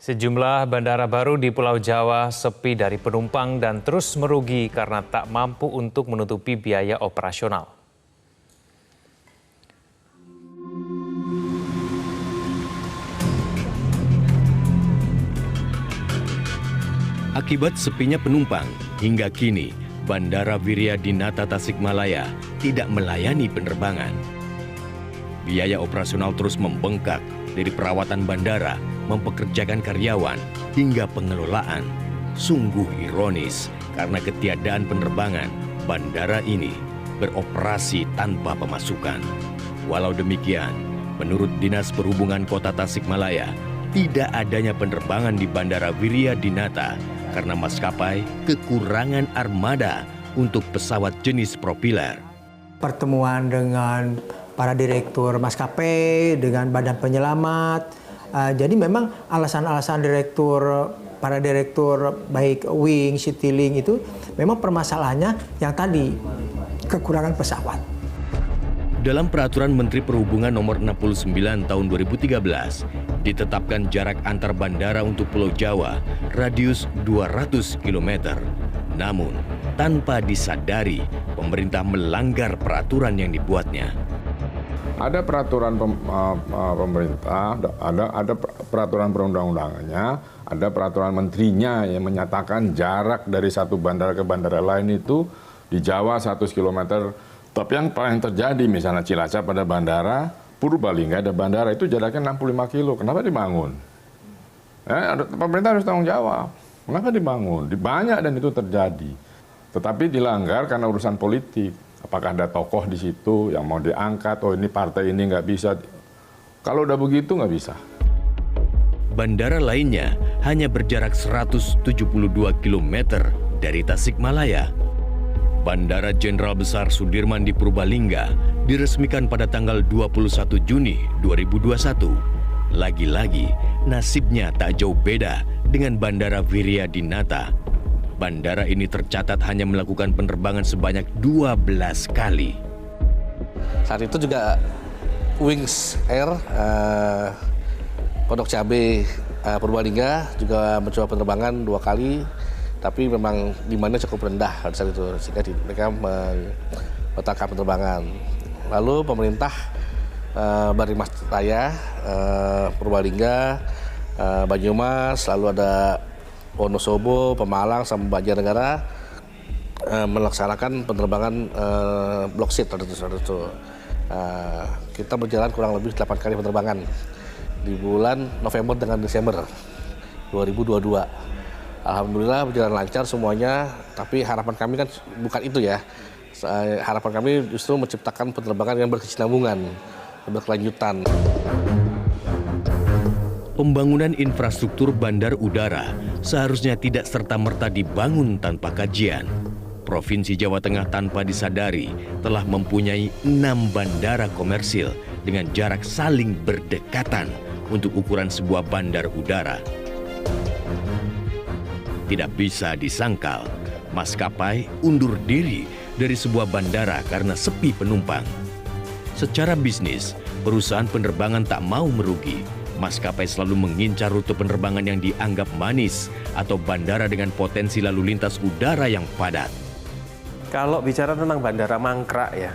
Sejumlah bandara baru di Pulau Jawa sepi dari penumpang dan terus merugi karena tak mampu untuk menutupi biaya operasional. Akibat sepinya penumpang, hingga kini Bandara Wiryadinata Tasikmalaya tidak melayani penerbangan. Biaya operasional terus membengkak dari perawatan bandara, mempekerjakan karyawan, hingga pengelolaan. Sungguh ironis karena ketiadaan penerbangan, bandara ini beroperasi tanpa pemasukan. Walau demikian, menurut Dinas Perhubungan Kota Tasikmalaya, tidak adanya penerbangan di Bandara Wiryadinata karena maskapai kekurangan armada untuk pesawat jenis propeller. Pertemuan dengan para direktur maskapai, dengan badan penyelamat. Jadi memang alasan-alasan para direktur baik Wing, Citylink itu memang permasalahannya yang tadi, kekurangan pesawat. Dalam Peraturan Menteri Perhubungan Nomor 69 Tahun 2013, ditetapkan jarak antar bandara untuk Pulau Jawa radius 200 km. Namun, tanpa disadari, pemerintah melanggar peraturan yang dibuatnya. Ada peraturan pemerintah, ada peraturan perundang-undangannya, ada peraturan menterinya yang menyatakan jarak dari satu bandara ke bandara lain itu di Jawa 100 km. Tapi yang paling terjadi misalnya Cilacap pada bandara, Purbalingga ada bandara itu jaraknya 65 kilo. Kenapa dibangun? Pemerintah harus tanggung jawab. Kenapa dibangun? Banyak dan itu terjadi. Tetapi dilanggar karena urusan politik. Apakah ada tokoh di situ yang mau diangkat, oh ini partai ini nggak bisa. Kalau udah begitu nggak bisa. Bandara lainnya hanya berjarak 172 km dari Tasikmalaya. Bandara Jenderal Besar Sudirman di Purbalingga diresmikan pada tanggal 21 Juni 2021. Lagi-lagi nasibnya tak jauh beda dengan Bandara Wiryadinata. Bandara ini tercatat hanya melakukan penerbangan sebanyak 12 kali. Saat itu juga Wings Air, Pondok Cabe, Purbalingga juga mencoba penerbangan 2 kali. Tapi memang demandnya cukup rendah pada saat itu, sehingga mereka membatalkan penerbangan. Lalu pemerintah Barimas Raya, Purbalingga, Banyumas, lalu ada Wonosobo, Pemalang, sama Banjarnegara melaksanakan penerbangan block seat pada saat itu. Kita berjalan kurang lebih 8 kali penerbangan di bulan November dengan Desember 2022. Alhamdulillah berjalan lancar semuanya, tapi harapan kami kan bukan itu ya. Harapan kami justru menciptakan penerbangan yang berkesinambungan, berkelanjutan. Pembangunan infrastruktur bandar udara seharusnya tidak serta-merta dibangun tanpa kajian. Provinsi Jawa Tengah tanpa disadari telah mempunyai 6 bandara komersil dengan jarak saling berdekatan untuk ukuran sebuah bandar udara. Tidak bisa disangkal, maskapai undur diri dari sebuah bandara karena sepi penumpang. Secara bisnis, perusahaan penerbangan tak mau merugi. Maskapai selalu mengincar rute penerbangan yang dianggap manis atau bandara dengan potensi lalu lintas udara yang padat. Kalau bicara tentang bandara mangkrak ya,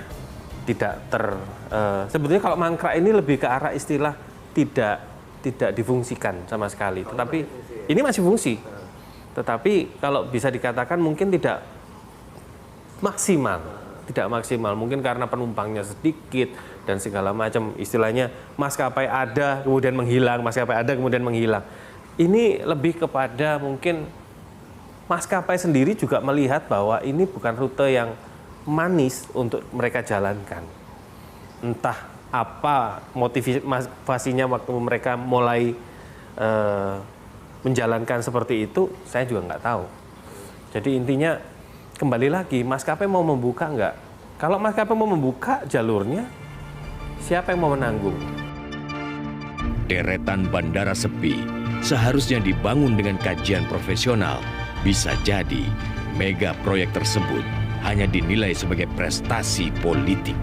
sebetulnya kalau mangkrak ini lebih ke arah istilah tidak difungsikan sama sekali. Tetapi ini masih fungsi. Tetapi kalau bisa dikatakan mungkin tidak maksimal, mungkin karena penumpangnya sedikit dan segala macam, istilahnya maskapai ada kemudian menghilang, Ini lebih kepada mungkin maskapai sendiri juga melihat bahwa ini bukan rute yang manis untuk mereka jalankan. Entah apa motivasinya waktu mereka mulai menjalankan seperti itu, saya juga nggak tahu. Jadi intinya kembali lagi, maskapai mau membuka nggak? Kalau maskapai mau membuka jalurnya, siapa yang mau menanggung? Deretan bandara sepi seharusnya dibangun dengan kajian profesional. Bisa jadi mega proyek tersebut hanya dinilai sebagai prestasi politik.